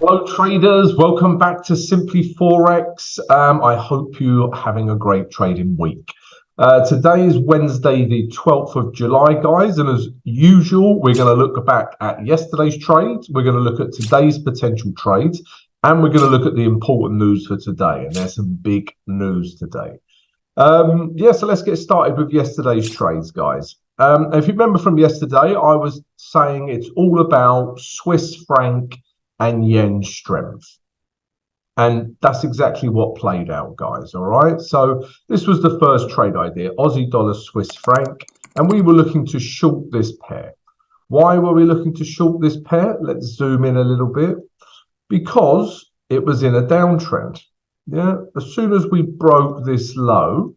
Hello traders, welcome back to Simply Forex. I hope you're having a great trading week. Today is Wednesday the 12th of July, guys, and as usual we're going to look back at yesterday's trades, we're going to look at today's potential trades, and we're going to look at the important news for today, and there's some big news today. So let's get started with yesterday's trades, guys. If you remember from yesterday, I was saying it's all about Swiss franc and yen strength, and that's exactly what played out, guys. All right, so this was the first trade idea, Aussie dollar Swiss franc, and we were looking to short this pair. Why were we looking to short this pair? Let's zoom in a little bit. Because it was in a downtrend. As soon as we broke this low,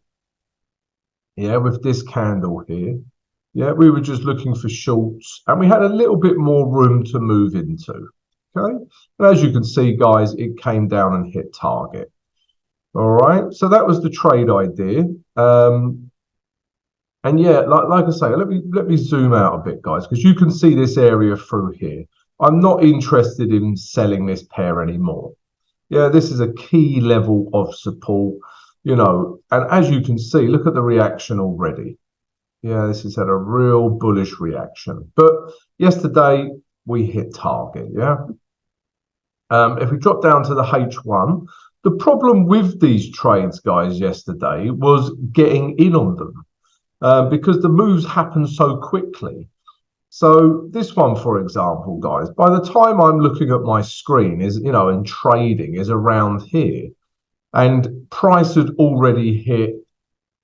with this candle here, we were just looking for shorts, and we had a little bit more room to move into. Okay, and as you can see, guys, it came down and hit target. All right, so that was the trade idea. And like I say, let me zoom out a bit, guys, because you can see this area through here. I'm not interested in selling this pair anymore. This is a key level of support, and as you can see, look at the reaction already. This has had a real bullish reaction, but yesterday we hit target. If we drop down to the H1, the problem with these trades, guys, yesterday was getting in on them because the moves happen so quickly. So this one, for example, guys, by the time I'm looking at my screen and trading is around here, and price had already hit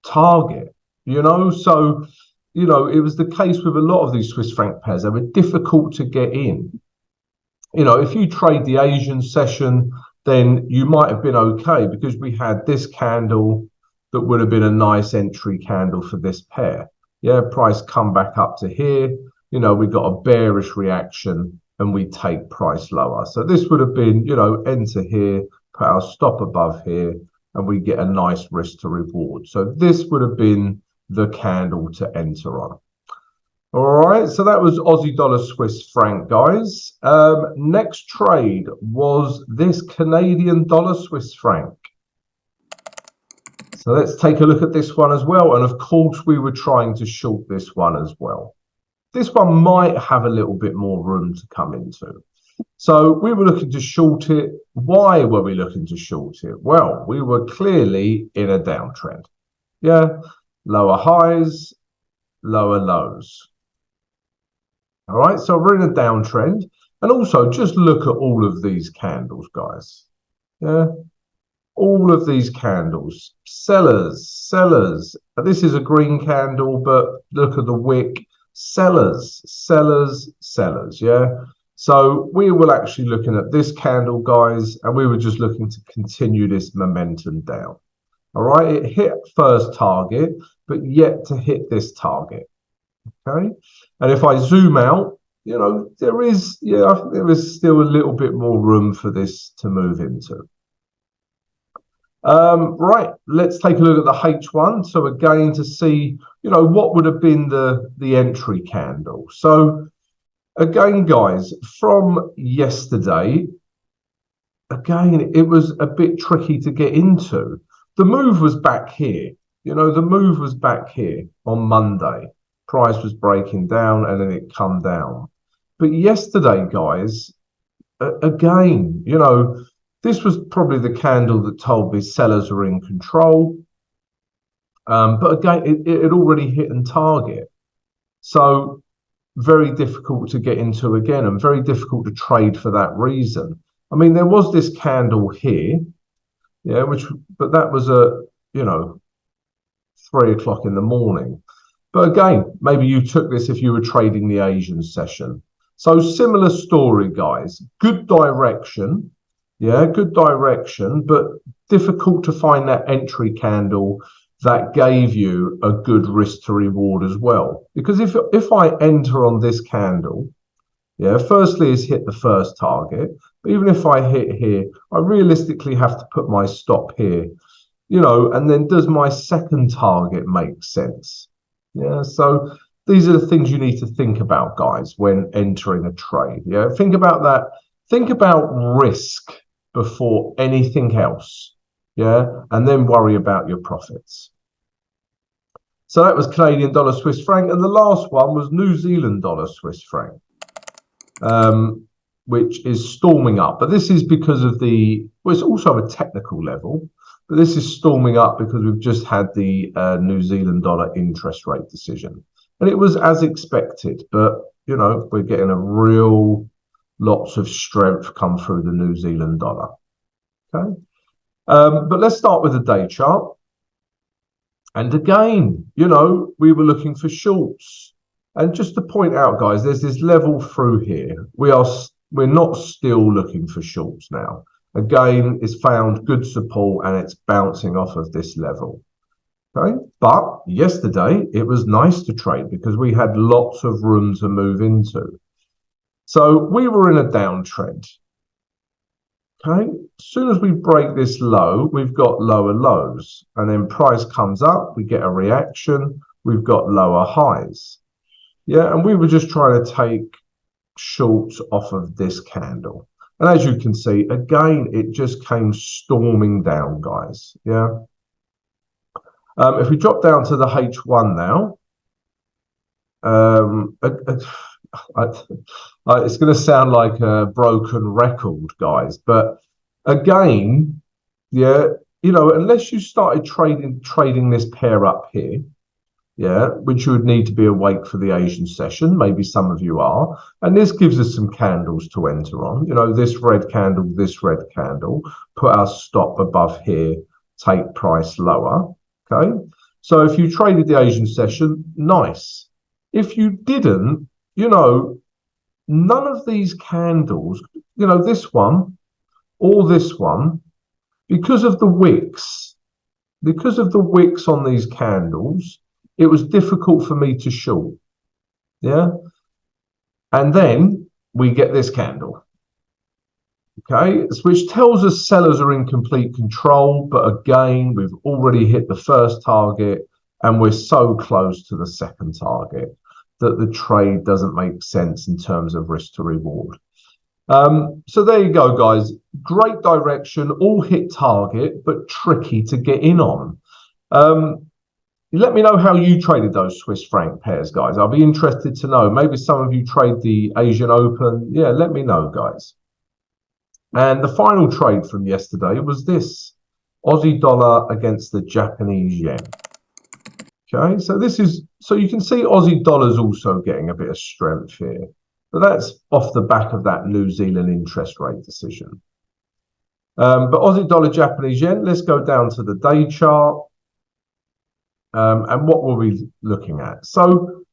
target, so it was the case with a lot of these Swiss franc pairs. They were difficult to get in. If you trade the Asian session, then you might have been okay because we had this candle that would have been a nice entry candle for this pair. Price come back up to here. We got a bearish reaction and we take price lower. So this would have been, enter here, put our stop above here, and we get a nice risk to reward. So this would have been the candle to enter on. All right, so that was Aussie dollar Swiss franc, guys. Next trade was this Canadian dollar Swiss franc. So let's take a look at this one as well. And of course, we were trying to short this one as well. This one might have a little bit more room to come into. So we were looking to short it. Why were we looking to short it? Well, we were clearly in a downtrend. Lower highs, lower lows. All right, so we're in a downtrend. And also just look at all of these candles, guys. All of these candles, sellers. This is a green candle, but look at the wick. Sellers. So we were actually looking at this candle, guys, and we were just looking to continue this momentum down. All right, it hit first target, but yet to hit this target. Okay, and if I zoom out, there is I think there is still a little bit more room for this to move into. Right, let's take a look at the H1. So again, to see, what would have been the entry candle. So again, guys, from yesterday, again, it was a bit tricky to get into. The move was back here. The move was back here on Monday. Price was breaking down and then it come down. But yesterday, guys, again, this was probably the candle that told me sellers are in control. But again, it had already hit and target. So very difficult to get into again, and very difficult to trade for that reason. I mean, there was this candle here, but that was a 3 o'clock in the morning. But again, maybe you took this if you were trading the Asian session. So similar story, guys. Good direction. Good direction, but difficult to find that entry candle that gave you a good risk to reward as well. Because if I enter on this candle, firstly it's hit the first target, but even if I hit here, I realistically have to put my stop here, and then does my second target make sense? So these are the things you need to think about, guys, when entering a trade. Yeah, think about that. Think about risk before anything else. Yeah, and then worry about your profits. So that was Canadian dollar, Swiss franc, and the last one was New Zealand dollar, Swiss franc, which is storming up. But this is because of well, it's also a technical level, but this is storming up because we've just had the New Zealand dollar interest rate decision. And it was as expected, but, we're getting lots of strength come through the New Zealand dollar. Okay. But let's start with the day chart. And again, we were looking for shorts. And just to point out, guys, there's this level through here. We're not still looking for shorts now. Again, it's found good support and it's bouncing off of this level. Okay, but yesterday it was nice to trade because we had lots of room to move into. So we were in a downtrend. Okay, as soon as we break this low, we've got lower lows, and then price comes up, we get a reaction, we've got lower highs. Yeah, and we were just trying to take shorts off of this candle. And as you can see, again, it just came storming down, guys. Yeah. If we drop down to the H1 now, it's going to sound like a broken record, guys, but again, yeah, unless you started trading this pair up here, yeah, which you would need to be awake for the Asian session, maybe some of you are, and this gives us some candles to enter on. This red candle, put our stop above here, take price lower. Okay, so if you traded the Asian session, nice. If you didn't, none of these candles, this one or this one, because of the wicks on these candles, it was difficult for me to short. Yeah, and then we get this candle. Okay, which tells us sellers are in complete control, but again, we've already hit the first target and we're so close to the second target that the trade doesn't make sense in terms of risk to reward. So there you go, guys. Great direction, all hit target, but tricky to get in on. Let me know how you traded those Swiss franc pairs, guys. I'll be interested to know. Maybe some of you trade the Asian Open. Yeah, let me know, guys. And the final trade from yesterday was this Aussie dollar against the Japanese yen. Okay, so you can see Aussie dollar's also getting a bit of strength here, but that's off the back of that New Zealand interest rate decision. But Aussie dollar, Japanese yen, let's go down to the day chart. And what were we looking at? So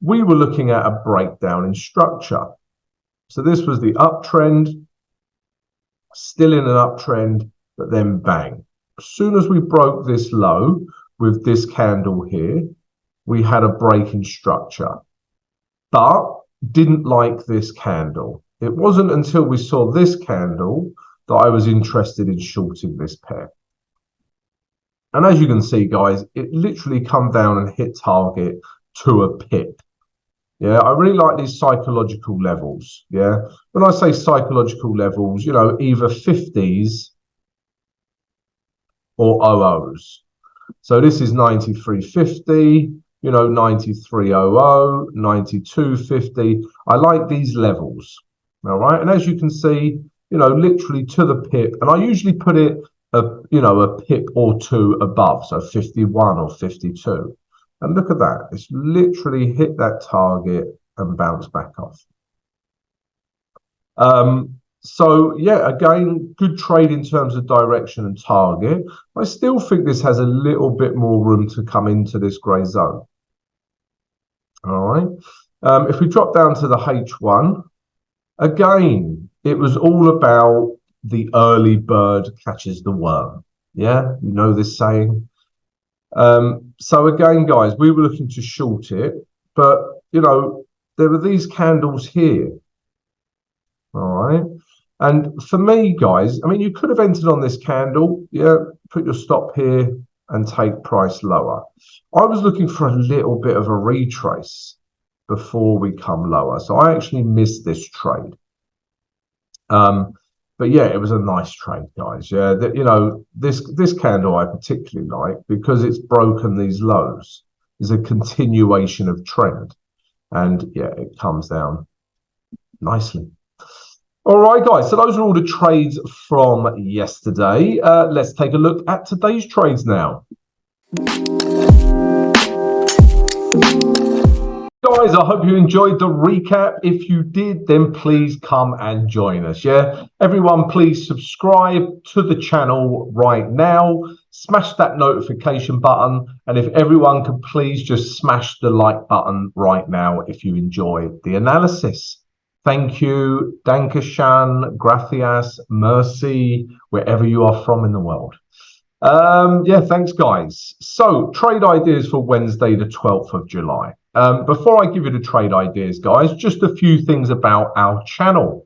we were looking at a breakdown in structure. So this was the uptrend, still in an uptrend, but then bang. As soon as we broke this low with this candle here, we had a break in structure, but didn't like this candle. It wasn't until we saw this candle that I was interested in shorting this pair. And as you can see, guys, it literally come down and hit target to a pip. Yeah, I really like these psychological levels. Yeah, when I say psychological levels, either 50s or 00s. So this is 93.50, 93.00, 92.50. I like these levels. All right, and as you can see, literally to the pip, and I usually put it a pip or two above, so 51 or 52. And look at that, it's literally hit that target and bounced back off. So yeah, again, good trade in terms of direction and target. I still think this has a little bit more room to come into this grey zone. All right. If we drop down to the H1, again, it was all about the early bird catches the worm. Yeah, you know this saying. So again, guys, we were looking to short it, but there were these candles here. All right. And for me, guys, I mean, you could have entered on this candle. Yeah, put your stop here and take price lower. I was looking for a little bit of a retrace. before we come lower. So I actually missed this trade. But yeah, it was a nice trade, guys. Yeah, you know, this candle I particularly like because it's broken these lows. Is a continuation of trend, and yeah, it comes down nicely. All right, guys. So those are all the trades from yesterday. Let's take a look at today's trades now. Guys, I hope you enjoyed the recap. If you did, then please come and join us. Yeah, everyone, please subscribe to the channel right now. Smash that notification button. And if everyone could please just smash the like button right now if you enjoy the analysis. Thank you. Dankeschön, gracias, mercy, wherever you are from in the world. Yeah, thanks, guys. So, trade ideas for Wednesday, the 12th of July. Before I give you the trade ideas, guys, just a few things about our channel.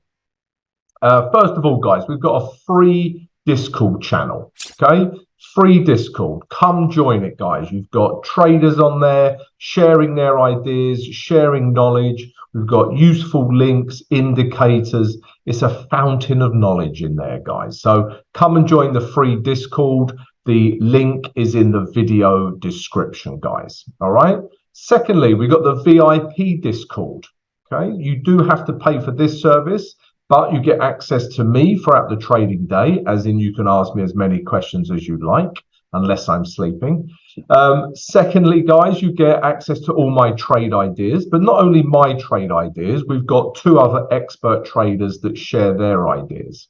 First of all, guys, we've got a free Discord channel, okay? Free Discord. Come join it, guys. You've got traders on there sharing their ideas, sharing knowledge. We've got useful links, indicators. It's a fountain of knowledge in there, guys. So come and join the free Discord. The link is in the video description, guys. All right. Secondly, we've got the VIP Discord. Okay. You do have to pay for this service, but you get access to me throughout the trading day, as in you can ask me as many questions as you like, unless I'm sleeping. Secondly, guys, you get access to all my trade ideas, but not only my trade ideas, we've got 2 other expert traders that share their ideas.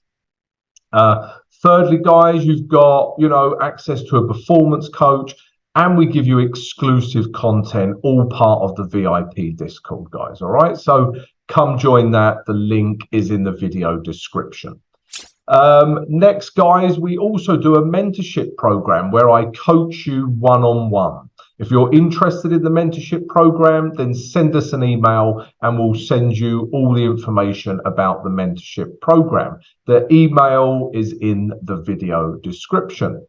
Thirdly, guys, you've got, you know, access to a performance coach, and we give you exclusive content, all part of the VIP Discord, guys. All right. So come join that. The link is in the video description. Next, guys, we also do a mentorship program where I coach you one-on-one. If you're interested in the mentorship program, then send us an email and we'll send you all the information about the mentorship program. The email is in the video description.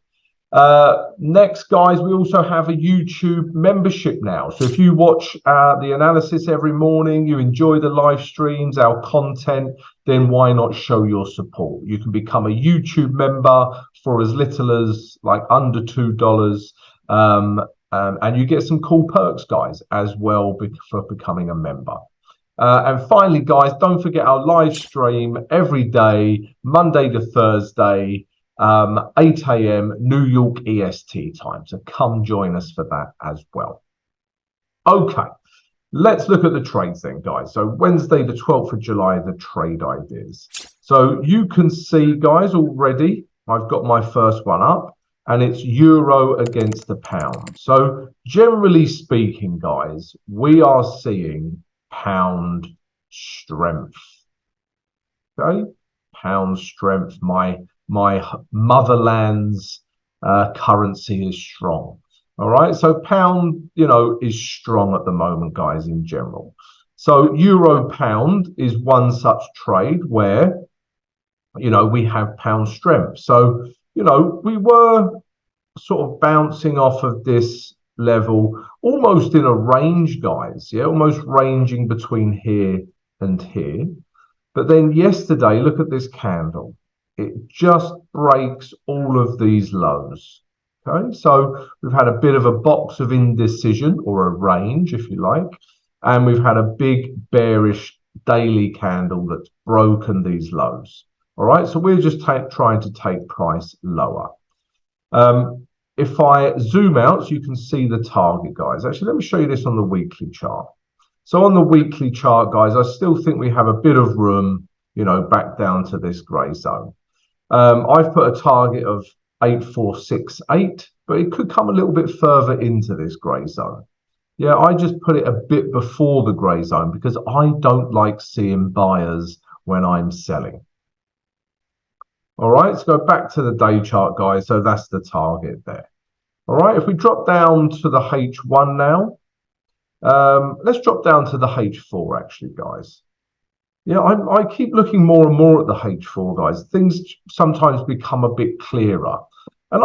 Next, guys, we also have a YouTube membership now. So if you watch the analysis every morning, you enjoy the live streams, our content, then why not show your support? You can become a YouTube member for as little as like under $2. And you get some cool perks, guys, as well for becoming a member. And finally, guys, don't forget our live stream every day, Monday to Thursday, 8 a.m. New York EST time. So come join us for that as well. Okay, let's look at the trades then, guys. So Wednesday, the 12th of July, the trade ideas. So you can see, guys, already I've got my first one up, and it's euro against the pound. So generally speaking, guys, we are seeing pound strength. Okay, pound strength. My motherland's currency is strong. All right, so pound, you know, is strong at the moment, guys, in general. So euro pound is one such trade where, you know, we have pound strength. So, you know, we were sort of bouncing off of this level almost in a range, guys. Yeah, almost ranging between here and here. But then yesterday, look at this candle. It just breaks all of these lows. Okay, so we've had a bit of a box of indecision, or a range, if you like, and we've had a big bearish daily candle that's broken these lows. All right, so we're just trying to take price lower. If I zoom out, so you can see the target, guys. Actually, let me show you this on the weekly chart. So on the weekly chart, guys, I still think we have a bit of room, you know, back down to this grey zone. I've put a target of 8468, but it could come a little bit further into this grey zone. Yeah, I just put it a bit before the grey zone because I don't like seeing buyers when I'm selling. All right, let's go back to the day chart, guys. So that's the target there. All right, if we drop down to the H1 now, let's drop down to the H4 actually, guys. Yeah, I keep looking more and more at the H4, guys. Things sometimes become a bit clearer. And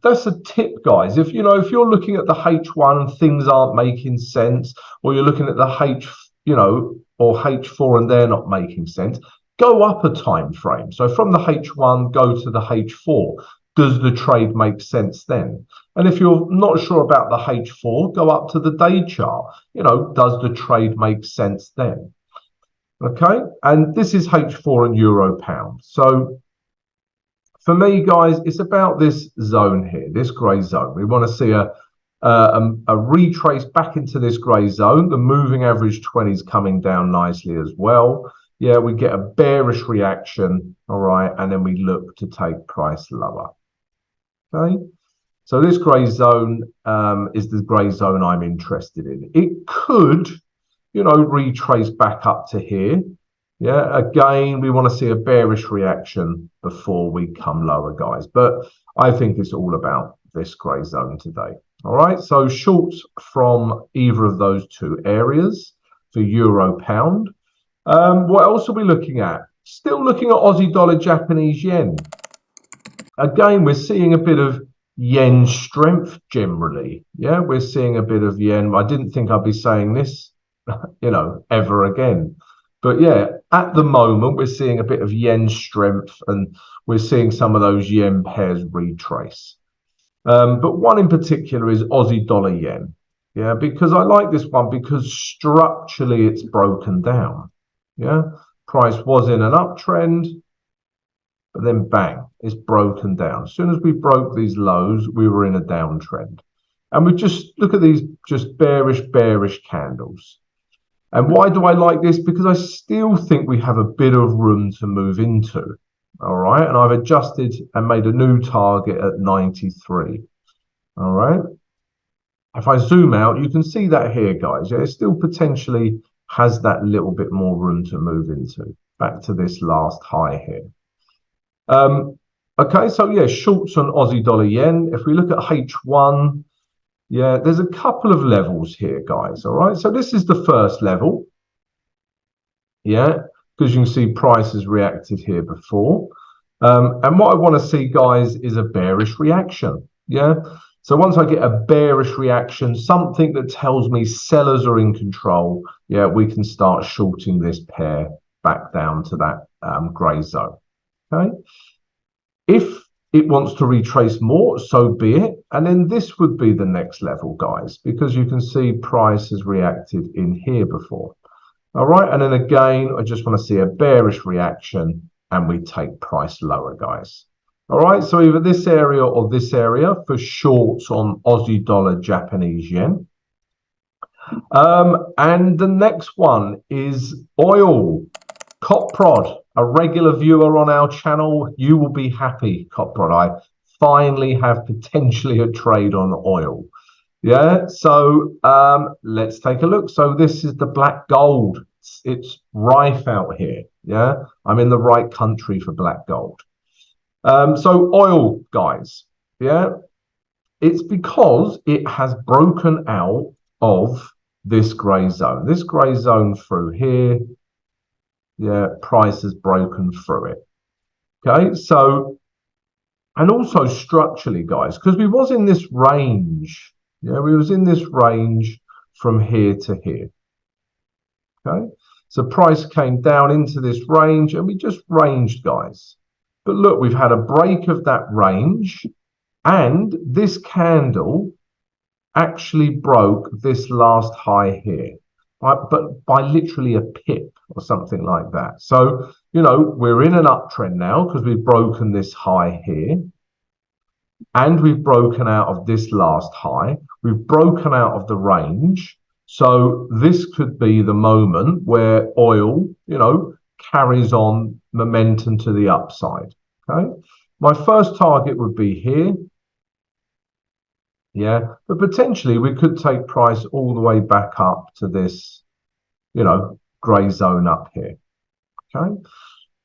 that's a tip, guys. If you're looking at the H1 and things aren't making sense, or you're looking at the or H4 and they're not making sense, go up a time frame. So from the H1, go to the H4. Does the trade make sense then? And if you're not sure about the H4, go up to the day chart. Does the trade make sense then? Okay, and this is H4 and euro pound. So for me, guys, it's about this zone here, this grey zone. We want to see a retrace back into this grey zone. The moving average 20 is coming down nicely as well. Yeah, we get a bearish reaction, all right, and then we look to take price lower. Okay, so this grey zone is the grey zone I'm interested in. It could, retrace back up to here. Yeah, again, we want to see a bearish reaction before we come lower, guys. But I think it's all about this grey zone today. All right, so shorts from either of those two areas for euro pound. What else are we looking at? Still looking at Aussie dollar, Japanese yen. Again, we're seeing a bit of yen strength generally. Yeah, we're seeing a bit of yen. I didn't think I'd be saying this, ever again. But yeah, at the moment, we're seeing a bit of yen strength and we're seeing some of those yen pairs retrace. But one in particular is Aussie dollar yen. Yeah, because I like this one because structurally it's broken down. Yeah, price was in an uptrend, but then bang, it's broken down. As soon as we broke these lows, we were in a downtrend. And we just look at these just bearish candles. And why do I like this? Because I still think we have a bit of room to move into. All right. And I've adjusted and made a new target at 93. All right. If I zoom out, you can see that here, guys. Yeah, it still potentially has that little bit more room to move into. Back to this last high here. Okay. So, yeah, shorts on Aussie dollar yen. If we look at H1, yeah, there's a couple of levels here, guys. All right. So this is the first level. Yeah, because you can see price has reacted here before. And what I want to see, guys, is a bearish reaction. Yeah. So once I get a bearish reaction, something that tells me sellers are in control, yeah, we can start shorting this pair back down to that grey zone. Okay. If it wants to retrace more, so be it. And then this would be the next level, guys, because you can see price has reacted in here before. All right. And then again, I just want to see a bearish reaction and we take price lower, guys. All right. So either this area or this area for shorts on Aussie dollar, Japanese yen. And the next one is oil. Coprod, a regular viewer on our channel, you will be happy, Coprod. I finally have potentially a trade on oil. Yeah, so let's take a look. So this is the black gold. It's rife out here. Yeah, I'm in the right country for black gold. So oil, guys. Yeah, it's because it has broken out of this grey zone. This grey zone through here. Yeah, price has broken through it. Okay, so, and also structurally, guys, because we was in this range. Yeah, we was in this range from here to here. Okay, so price came down into this range and we just ranged, guys. But look, we've had a break of that range and this candle actually broke this last high here. But by literally a pip or something like that. So, we're in an uptrend now because we've broken this high here. And we've broken out of this last high. We've broken out of the range. So this could be the moment where oil, carries on momentum to the upside. Okay. My first target would be here. Yeah, but potentially we could take price all the way back up to this, grey zone up here. Okay.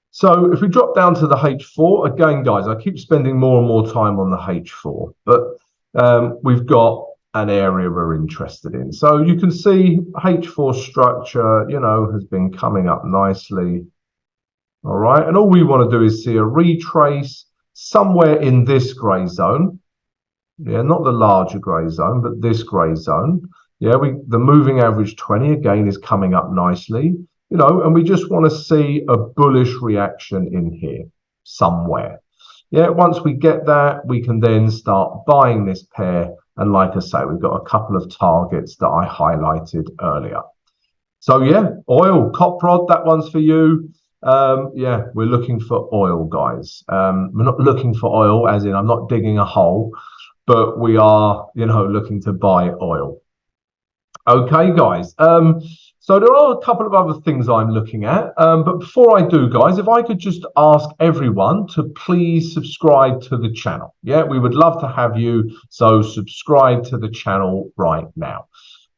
So if we drop down to the H4, again, guys, I keep spending more and more time on the H4, but we've got an area we're interested in. So you can see H4 structure, has been coming up nicely. All right. And all we want to do is see a retrace somewhere in this grey zone. Yeah, not the larger grey zone, but this grey zone. Yeah, the moving average 20 again is coming up nicely, and we just want to see a bullish reaction in here somewhere. Yeah, once we get that, we can then start buying this pair. And like I say, we've got a couple of targets that I highlighted earlier. So yeah, oil, cop rod, that one's for you. Yeah, we're looking for oil, guys. We're not looking for oil, as in I'm not digging a hole, but we are, looking to buy oil. Okay, guys. So there are a couple of other things I'm looking at. But before I do, guys, if I could just ask everyone to please subscribe to the channel. Yeah, we would love to have you. So subscribe to the channel right now.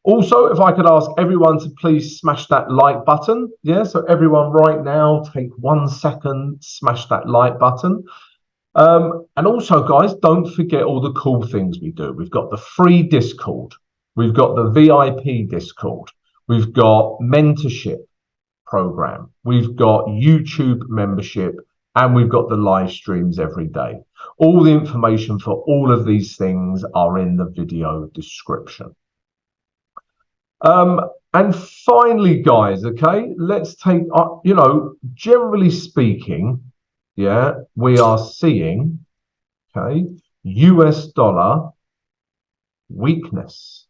Also, if I could ask everyone to please smash that like button. Yeah, so everyone right now, take 1 second, smash that like button. And also, guys, don't forget all the cool things we do. We've got the free Discord. We've got the VIP Discord. We've got mentorship program. We've got YouTube membership. And we've got the live streams every day. All the information for all of these things are in the video description. And finally, guys, okay, let's take, generally speaking, yeah, we are seeing, okay, US dollar weakness.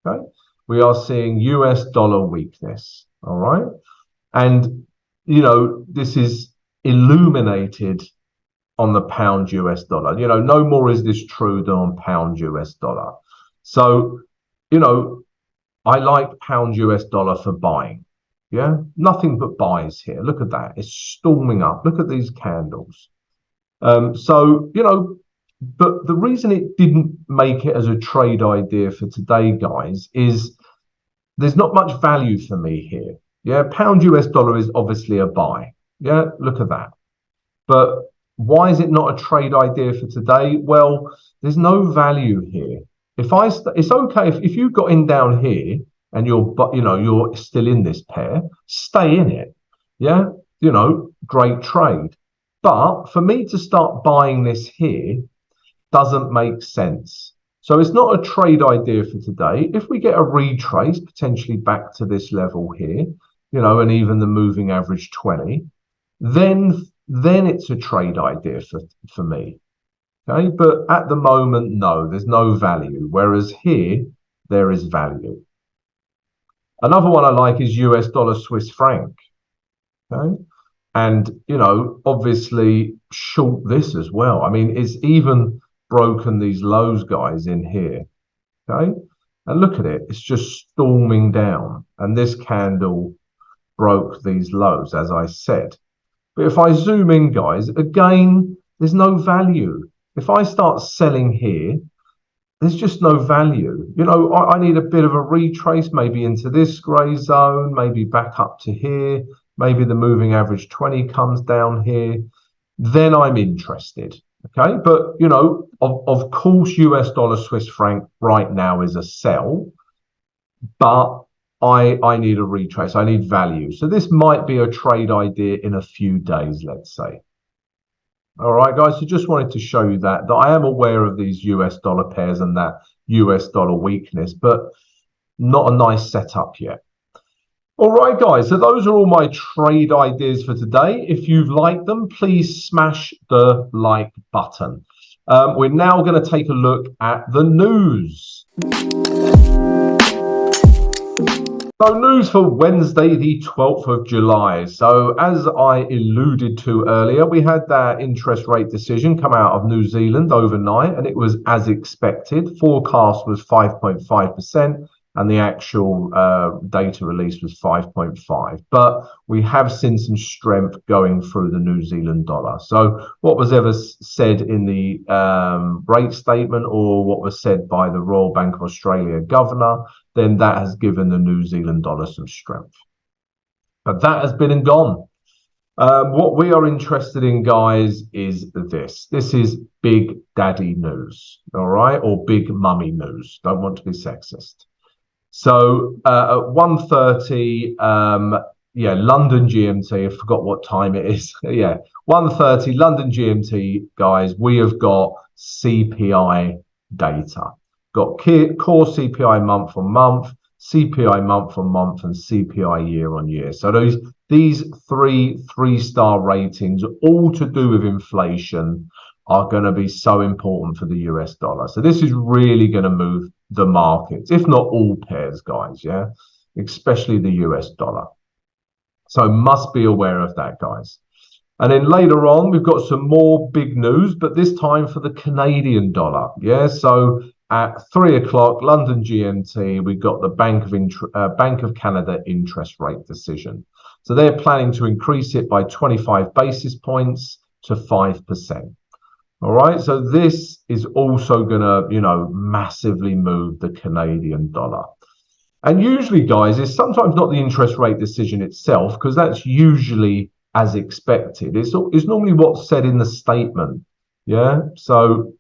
Okay, we are seeing US dollar weakness. All right. And, this is illuminated on the pound US dollar. No more is this true than on pound US dollar. So, I like pound US dollar for buying. Yeah, nothing but buys here. Look at that. It's storming up. Look at these candles. So, but the reason it didn't make it as a trade idea for today, guys, is there's not much value for me here. Yeah, pound US dollar is obviously a buy. Yeah, look at that. But why is it not a trade idea for today? Well, there's no value here. It's okay if you got in down here and you're still in this pair, stay in it. Yeah, great trade. But for me to start buying this here doesn't make sense. So it's not a trade idea for today. If we get a retrace potentially back to this level here, and even the moving average 20, then it's a trade idea for me. Okay, but at the moment, no, there's no value. Whereas here, there is value. Another one I like is US dollar Swiss franc. Okay, and obviously short this as well. I mean, it's even broken these lows, guys, in here. Okay, and look at it, it's just storming down, and this candle broke these lows, as I said. But if I zoom in, guys, again, there's no value. If I start selling here, there's just no value. I need a bit of a retrace, maybe into this grey zone, maybe back up to here, maybe the moving average 20 comes down here, then I'm interested. Okay, but of course, US dollar Swiss franc right now is a sell, but I need a retrace. I need value. So this might be a trade idea in a few days, let's say. All right, guys, so just wanted to show you that I am aware of these US dollar pairs and that US dollar weakness, but not a nice setup yet. All right, guys, so those are all my trade ideas for today. If you've liked them, please smash the like button. We're now going to take a look at the news. So news for Wednesday, the 12th of July. So as I alluded to earlier, we had that interest rate decision come out of New Zealand overnight, and it was as expected. Forecast was 5.5%, and the actual data release was 5.5. But we have seen some strength going through the New Zealand dollar. So what was ever said in the rate statement, or what was said by the Royal Bank of Australia governor, then that has given the New Zealand dollar some strength. But that has been and gone. What we are interested in, guys, is this. This is big daddy news, all right? Or big mummy news. Don't want to be sexist. So at 1:30, yeah, London GMT, I forgot what time it is. Yeah, 1:30 London GMT, guys, we have got CPI data. Got core CPI month on month, CPI month on month, and CPI year on year. So these three-star ratings, all to do with inflation, are going to be so important for the US dollar. So this is really going to move the markets, if not all pairs, guys, yeah, especially the US dollar. So must be aware of that, guys. And then later on, we've got some more big news, but this time for the Canadian dollar. Yeah, so at 3 o'clock, London GMT, we've got the Bank of Canada interest rate decision. So they're planning to increase it by 25 basis points to 5%. All right, so this is also going to, massively move the Canadian dollar. And usually, guys, it's sometimes not the interest rate decision itself, because that's usually as expected. It's normally what's said in the statement, yeah. So,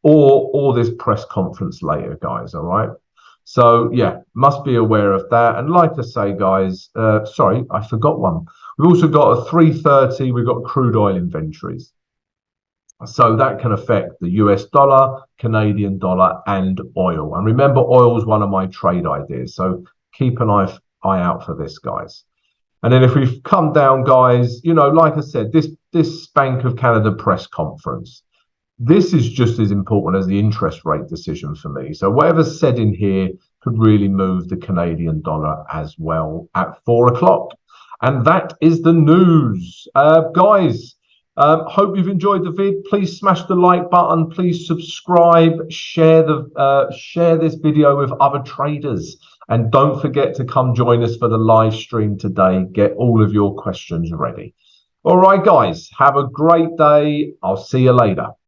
or this press conference later, guys. All right. So yeah, must be aware of that. And like I say, guys, sorry, I forgot one. We've also got a 3:30. We've got crude oil inventories. So that can affect the US dollar, Canadian dollar, and oil. And remember, oil is one of my trade ideas. So keep an eye out for this, guys. And then if we've come down, guys, like I said, this Bank of Canada press conference, this is just as important as the interest rate decision for me. So whatever's said in here could really move the Canadian dollar as well at 4 o'clock. And that is the news. Guys, hope you've enjoyed the vid. Please smash the like button. Please subscribe, share this video with other traders. And don't forget to come join us for the live stream today. Get all of your questions ready. All right, guys, have a great day. I'll see you later.